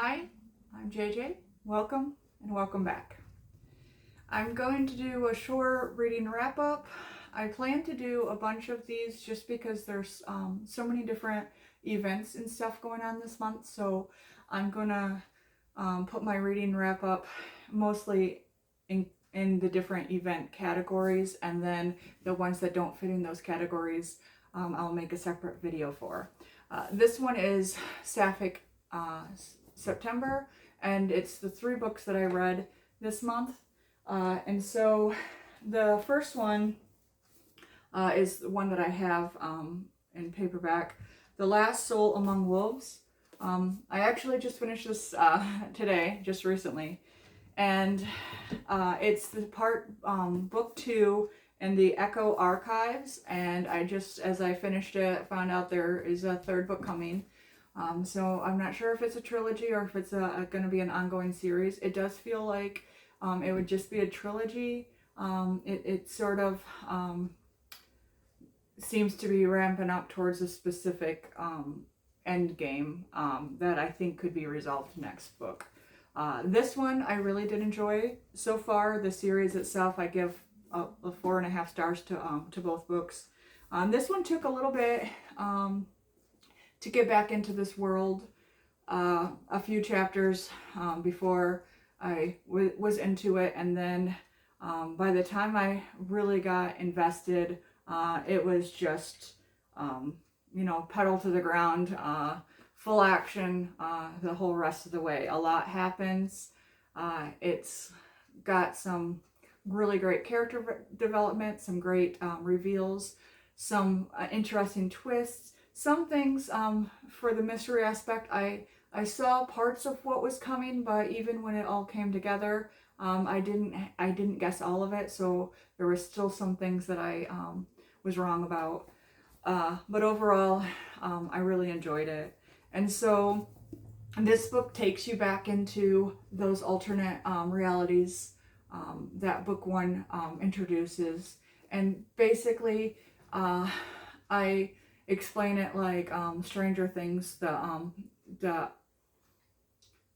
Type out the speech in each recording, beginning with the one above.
Hi, I'm JJ. Welcome and welcome back. I'm going to do a short reading wrap up. I plan to do a bunch of these just because there's so many different events and stuff going on this month. So I'm gonna put my reading wrap up mostly in the different event categories, and then the ones that don't fit in those categories I'll make a separate video for. This one is Sapphic September, and it's the 3 books that I read this month. And so the first one is the one that I have in paperback, The Last Soul Among Wolves. I actually just finished this today, just recently, and it's the part book 2 in the Echo Archives, and I just, as I finished it, found out there is a 3rd book coming. So I'm not sure if it's a trilogy or if it's going to be an ongoing series. It does feel like it would just be a trilogy. It sort of seems to be ramping up towards a specific end game that I think could be resolved next book. This one I really did enjoy so far. The series itself, I give a 4.5 stars to both books. This one took a little bit to get back into this world, a few chapters before I was into it, and then by the time I really got invested, it was just pedal to the ground, full action the whole rest of the way. A lot happens. It's got some really great character development, some great reveals, some interesting twists. Some things for the mystery aspect, I saw parts of what was coming, but even when it all came together, I didn't guess all of it. So there were still some things that I was wrong about. But overall, I really enjoyed it. And so this book takes you back into those alternate realities that book 1 introduces. And basically, I explain it like Stranger Things, the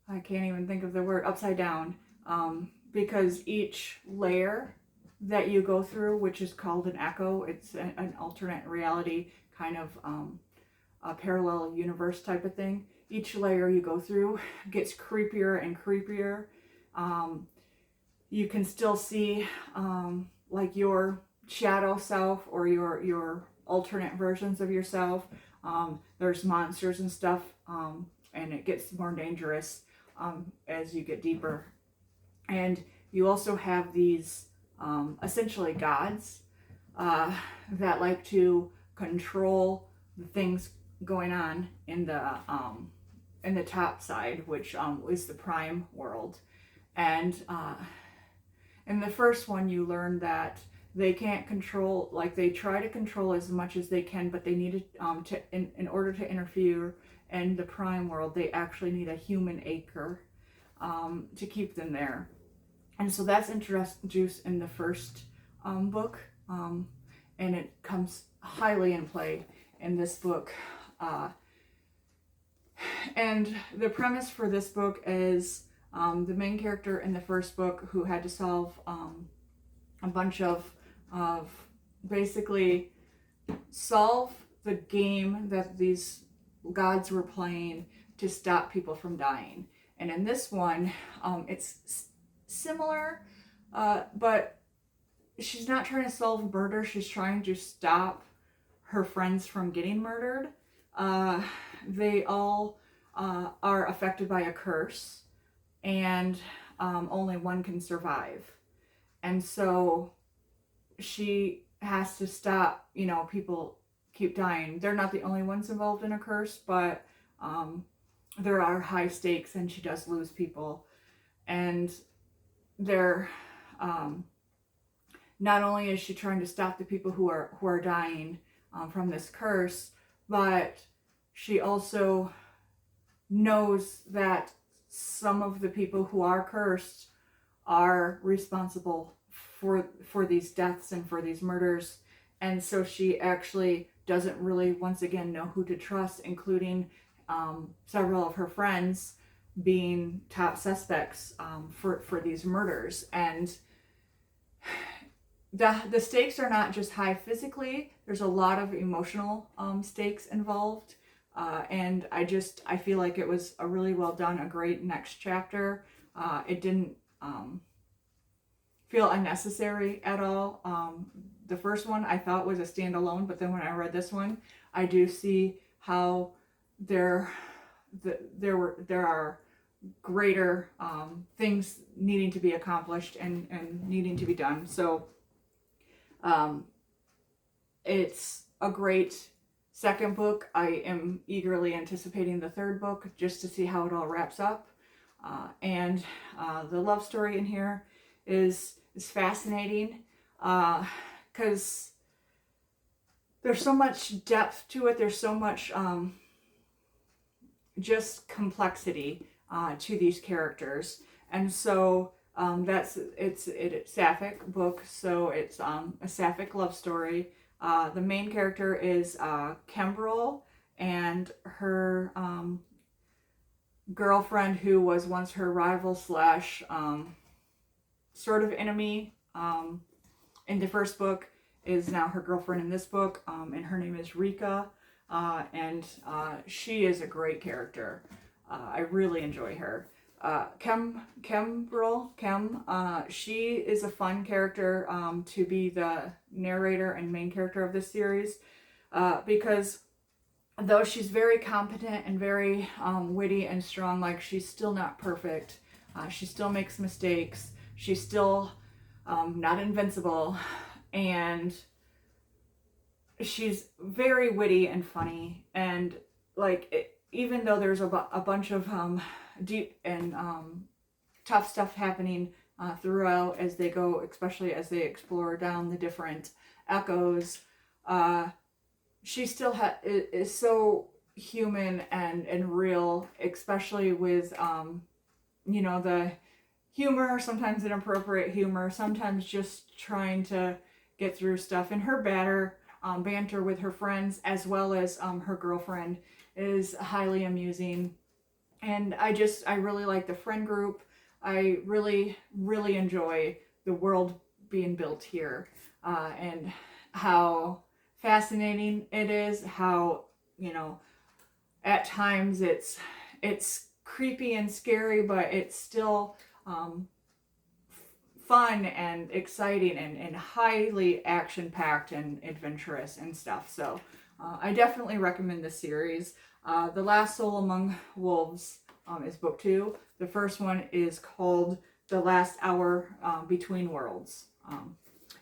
I can't even think of the word, upside down, because each layer that you go through, which is called an echo, it's an alternate reality, kind of a parallel universe type of thing. Each layer you go through gets creepier and creepier. You can still see like your shadow self or your alternate versions of yourself. There's monsters and stuff, and it gets more dangerous as you get deeper. And you also have these essentially gods that like to control the things going on in the top side, which is the prime world. And in the first one, you learn that they can't control, like they try to control as much as they can, but they need to in order to interfere in the prime world, they actually need a human acre to keep them there. And so that's introduced in the first book, and it comes highly in play in this book. And the premise for this book is the main character in the first book, who had to solve a bunch of basically solve the game that these gods were playing to stop people from dying. And in this one, it's similar, but she's not trying to solve murder. She's trying to stop her friends from getting murdered. They all are affected by a curse, and only one can survive. And so she has to stop, people keep dying. They're not the only ones involved in a curse, but there are high stakes, and she does lose people. And they're not only is she trying to stop the people who are dying from this curse, but she also knows that some of the people who are cursed are responsible for these deaths and for these murders. And so she actually doesn't really, once again, know who to trust, including several of her friends being top suspects for these murders. And the stakes are not just high physically, there's a lot of emotional stakes involved. And I feel like it was a really well done, a great next chapter. It didn't feel unnecessary at all. The first one I thought was a standalone, but then when I read this one, I do see how there are greater things needing to be accomplished and needing to be done. So it's a great second book. I am eagerly anticipating the third book just to see how it all wraps up. And the love story in here is fascinating because there's so much depth to it. There's so much just complexity to these characters, and so it's Sapphic book, so it's a Sapphic love story. The main character is Kimbrel and her girlfriend, who was once her rival slash sort of enemy in the first book, is now her girlfriend in this book, and her name is Rika, and she is a great character. I really enjoy her. Kimbrel, she is a fun character to be the narrator and main character of this series, because though she's very competent and very witty and strong, like, she's still not perfect. She still makes mistakes. She's still not invincible, and she's very witty and funny. And even though there's a bunch of deep and tough stuff happening throughout as they go, especially as they explore down the different echoes, she still is so human and real, especially with the humor, sometimes inappropriate humor, sometimes just trying to get through stuff. And her banter with her friends as well as her girlfriend is highly amusing. And I really like the friend group. I really, really enjoy the world being built here, and how fascinating it is, how, at times it's creepy and scary, but it's still fun and exciting and highly action-packed and adventurous and stuff. So I definitely recommend this series. The Last Soul Among Wolves is book 2. The first one is called The Last Hour Between Worlds.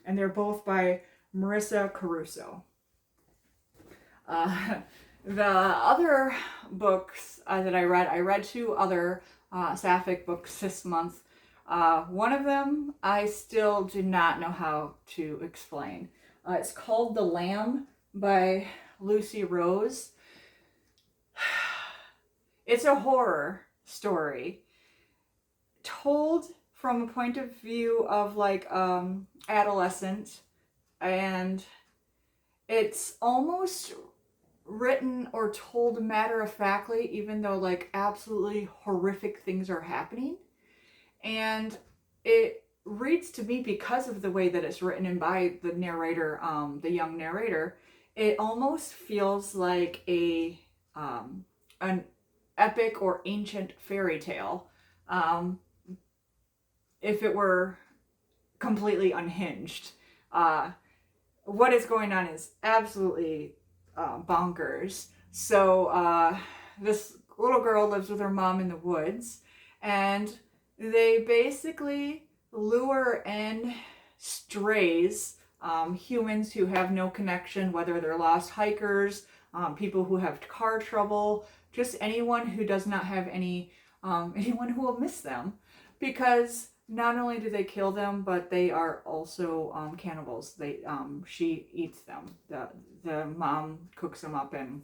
And they're both by Marissa Caruso. The other books that I read 2 other Sapphic books this month. One of them I still do not know how to explain. It's called The Lamb by Lucy Rose. It's a horror story told from a point of view of adolescent, and it's almost written or told matter-of-factly, even though absolutely horrific things are happening. And it reads to me, because of the way that it's written and by the narrator, the young narrator, it almost feels like an epic or ancient fairy tale, if it were completely unhinged. What is going on is absolutely bonkers. So this little girl lives with her mom in the woods, and they basically lure in strays, humans who have no connection, whether they're lost hikers, people who have car trouble, just anyone who does not have anyone who will miss them, because not only do they kill them, but they are also cannibals. She eats them. The mom cooks them up and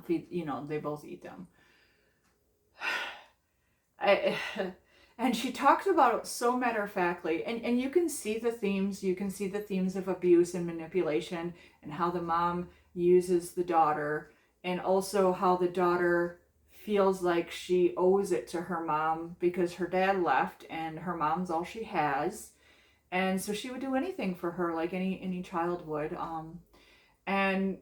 they both eat them. And she talks about it so matter-of-factly, and you can see the themes. You can see the themes of abuse and manipulation, and how the mom uses the daughter, and also how the daughter feels like she owes it to her mom because her dad left and her mom's all she has. And so she would do anything for her, like any child would. And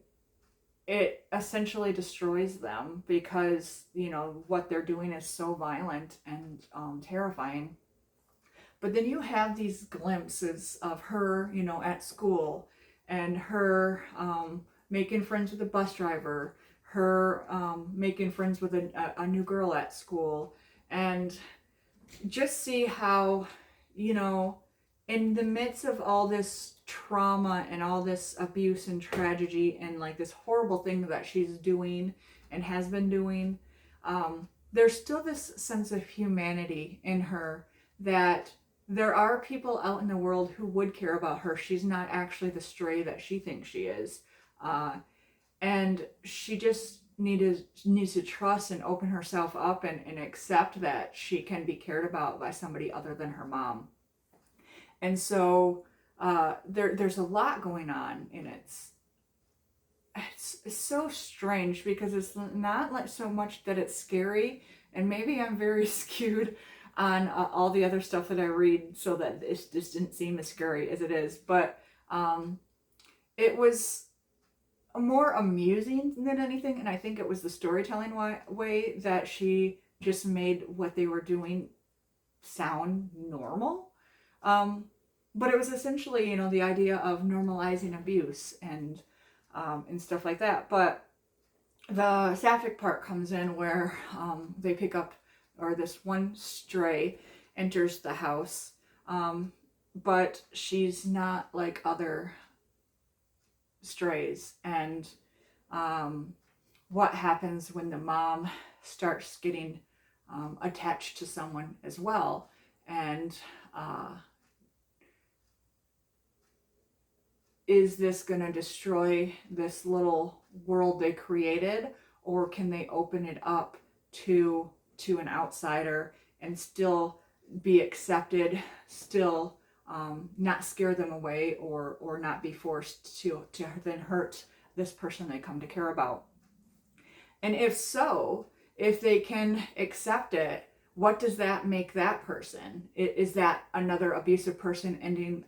it essentially destroys them because, you know, what they're doing is so violent and terrifying. But then you have these glimpses of her, you know, at school, and her making friends with a bus driver, her making friends with a new girl at school, and just see how, you know, in the midst of all this trauma and all this abuse and tragedy and like this horrible thing that she's doing and has been doing, there's still this sense of humanity in her, that there are people out in the world who would care about her. She's not actually the stray that she thinks she is. And she just needs to trust and open herself up and accept that she can be cared about by somebody other than her mom. And so there's a lot going on, and it's so strange because it's not like so much that it's scary, and maybe I'm very skewed on all the other stuff that I read, so that it just didn't seem as scary as it is. But it was more amusing than anything, and I think it was the storytelling way that she just made what they were doing sound normal. But it was essentially, you know, the idea of normalizing abuse and stuff like that. But the Sapphic part comes in where they pick up, or this one stray enters the house, but she's not like other strays. And what happens when the mom starts getting attached to someone as well, and is this going to destroy this little world they created, or can they open it up to an outsider and still be accepted, still not scare them away, or not be forced to then hurt this person they come to care about? And if so, if they can accept it, what does that make that person? Is that another abusive person ending,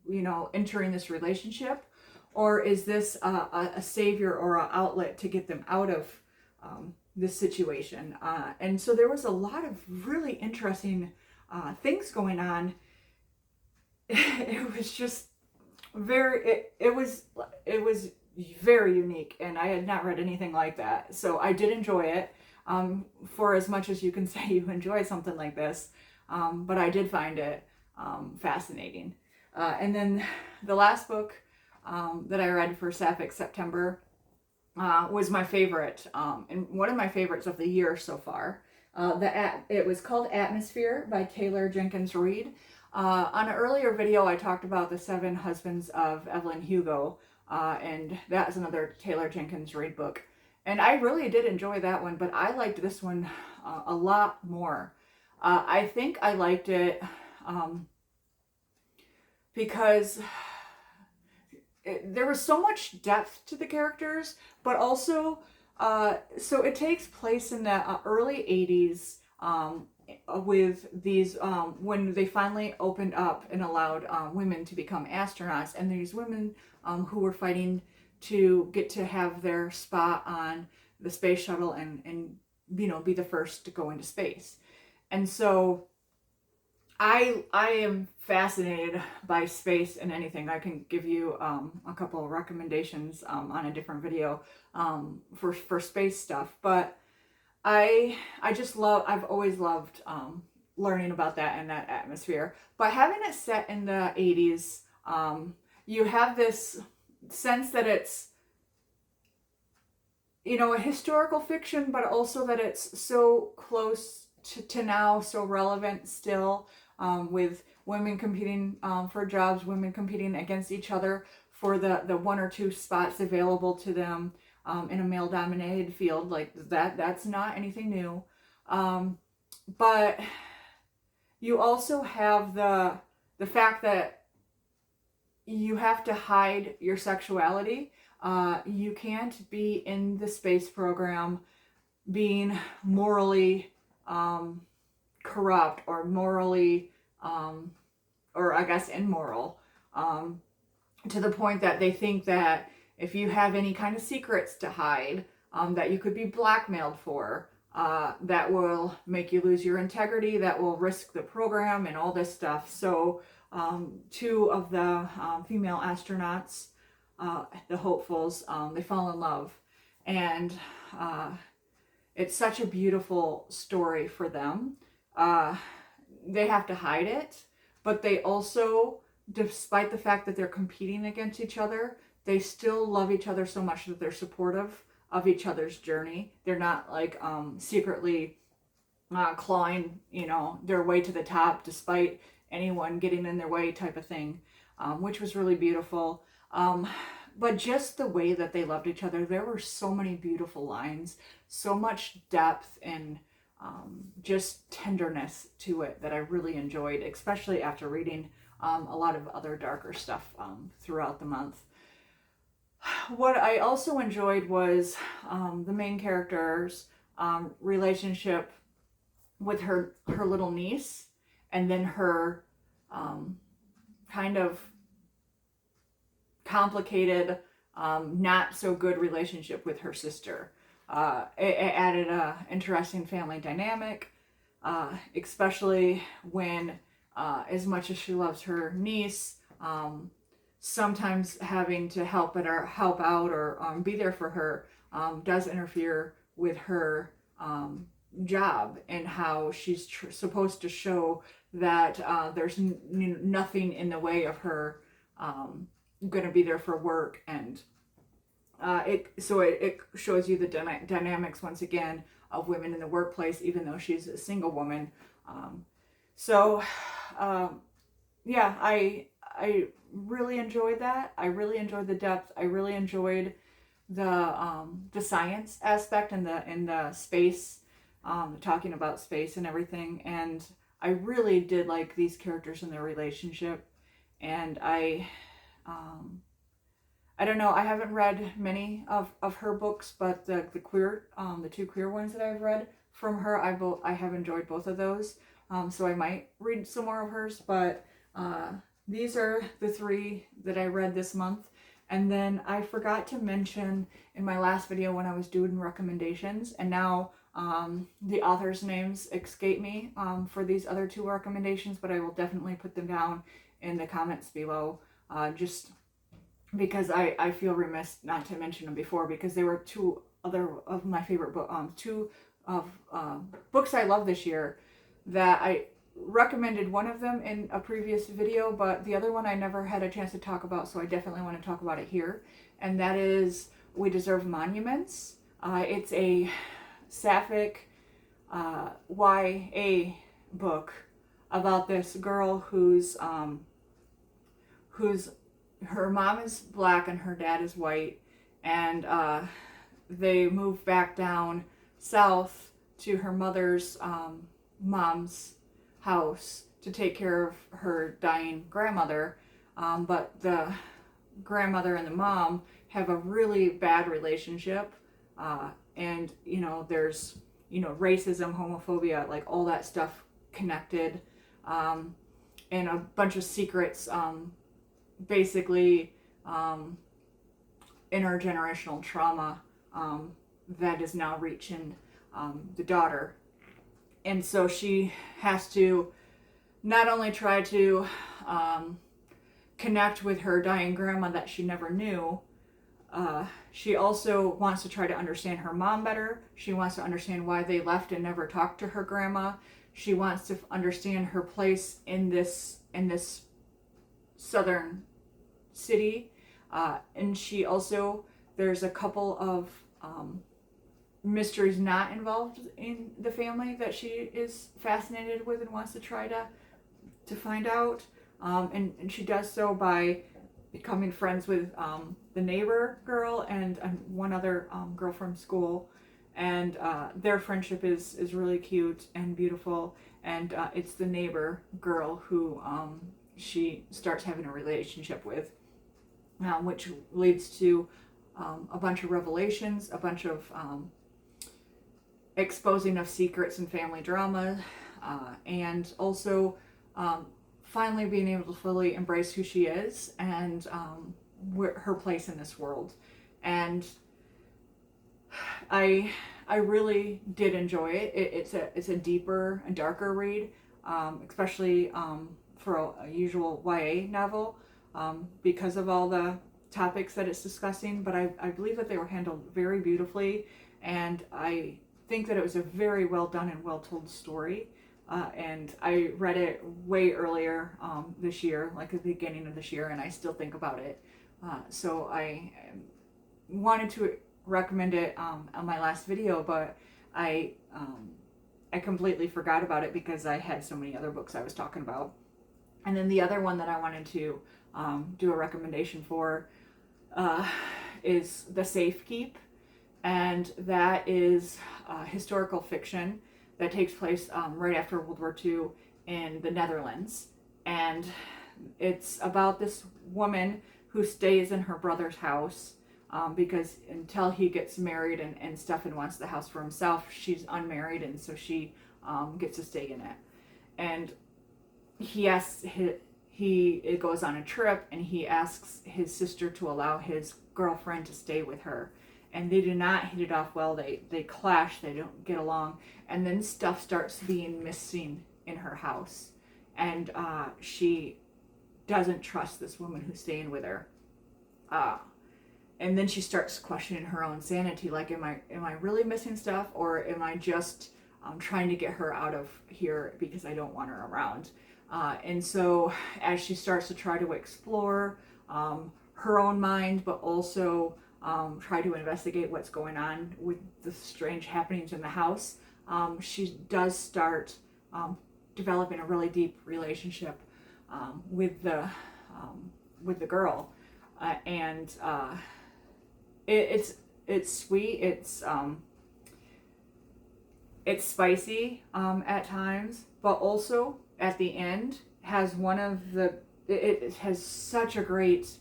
you know, entering this relationship? Or is this a savior or an outlet to get them out of this situation? And so there was a lot of really interesting things going on. It was just very, it was very unique, and I had not read anything like that. So I did enjoy it, for as much as you can say you enjoy something like this. But I did find it fascinating. And then the last book that I read for Sapphic September was my favorite, and one of my favorites of the year so far. It was called Atmosphere by Taylor Jenkins Reid. On an earlier video, I talked about The Seven Husbands of Evelyn Hugo, and that is another Taylor Jenkins Reid book. And I really did enjoy that one, but I liked this one a lot more. I think I liked it because there was so much depth to the characters, but also, so it takes place in the early 80s, with these, when they finally opened up and allowed women to become astronauts, and these women who were fighting to get to have their spot on the space shuttle and you know, be the first to go into space. And so I am fascinated by space and anything. I can give you a couple of recommendations on a different video for space stuff. But I've always loved learning about that and that atmosphere. But having it set in the 80s, you have this sense that it's, you know, a historical fiction, but also that it's so close to now, so relevant still, with women competing for jobs, women competing against each other for the one or two spots available to them in a male-dominated field. Like that's not anything new. But you also have the fact that you have to hide your sexuality. You can't be in the space program being morally corrupt or morally, or I guess immoral, to the point that they think that if you have any kind of secrets to hide, that you could be blackmailed for, that will make you lose your integrity, that will risk the program and all this stuff. So two of the female astronauts, the hopefuls, they fall in love. And it's such a beautiful story for them. They have to hide it, but they also, despite the fact that they're competing against each other, they still love each other so much that they're supportive of each other's journey. They're not like secretly clawing, their way to the top despite anyone getting in their way type of thing, which was really beautiful. But just the way that they loved each other, there were so many beautiful lines, so much depth and just tenderness to it that I really enjoyed, especially after reading a lot of other darker stuff throughout the month. What I also enjoyed was the main character's relationship with her little niece, and then her kind of complicated, not so good relationship with her sister. It added a interesting family dynamic, especially when, as much as she loves her niece, sometimes having to help out or be there for her does interfere with her job, and how she's supposed to show that there's nothing in the way of her going to be there for work. And it shows you the dynamics once again of women in the workplace, even though she's a single woman. Yeah, I really enjoyed that. I really enjoyed the depth. I really enjoyed the science aspect and the space, talking about space and everything. And I really did like these characters and their relationship. And I don't know, I haven't read many of her books, but the two queer ones that I've read from her, I have enjoyed both of those. So I might read some more of hers, but these are the three that I read this month. And then I forgot to mention in my last video when I was doing recommendations, and now the authors' names escape me for these other two recommendations, but I will definitely put them down in the comments below, just because I feel remiss not to mention them before, because they were two other of my favorite books I love this year, that I recommended one of them in a previous video, but the other one I never had a chance to talk about, so I definitely want to talk about it here, and that is We Deserve Monuments. It's a Sapphic YA book about this girl whose her mom is black and her dad is white, and they move back down south to her mother's mom's house to take care of her dying grandmother, but the grandmother and the mom have a really bad relationship, and there's racism, homophobia, like all that stuff connected, and a bunch of secrets, basically intergenerational trauma that is now reaching the daughter. And so she has to not only try to connect with her dying grandma that she never knew, she also wants to try to understand her mom better. She wants to understand why they left and never talked to her grandma. She wants to understand her place in this southern city, and she also, there's a couple of mysteries not involved in the family that she is fascinated with and wants to try to find out, and she does so by becoming friends with the neighbor girl and one other girl from school, and their friendship is really cute and beautiful, and it's the neighbor girl who she starts having a relationship with, which leads to a bunch of revelations, a bunch of exposing of secrets and family drama, and also finally being able to fully embrace who she is and her place in this world. And I really did enjoy it. It's a deeper and darker read, especially for a usual YA novel, because of all the topics that it's discussing. But I believe that they were handled very beautifully, and I think that it was a very well done and well told story. And I read it way earlier this year, like at the beginning of this year, and I still think about it. So I wanted to recommend it on my last video, but I completely forgot about it because I had so many other books I was talking about. And then the other one that I wanted to do a recommendation for is The Safekeep, and that is historical fiction that takes place right after World War II in the Netherlands. And it's about this woman who stays in her brother's house because until he gets married and Stefan wants the house for himself, she's unmarried, and so she gets to stay in it. And it goes on a trip, and he asks his sister to allow his girlfriend to stay with her. And they do not hit it off well. They clash, they don't get along. And then stuff starts being missing in her house. And she doesn't trust this woman who's staying with her. And then she starts questioning her own sanity. Like, am I really missing stuff? Or am I just trying to get her out of here because I don't want her around? And so as she starts to try to explore her own mind, but also try to investigate what's going on with the strange happenings in the house, she does start developing a really deep relationship with the girl, and it's sweet. It's spicy at times, but also at the end has it has such a great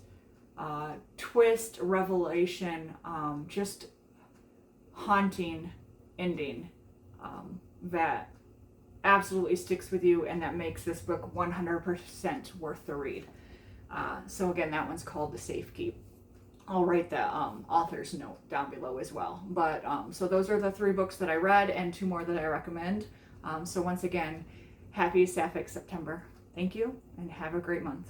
twist, revelation, just haunting ending that absolutely sticks with you, and that makes this book 100% worth the read. So again, that one's called The Safekeep. I'll write the author's note down below as well. But so those are the 3 books that I read, and 2 more that I recommend. So once again, happy Sapphic September. Thank you, and have a great month.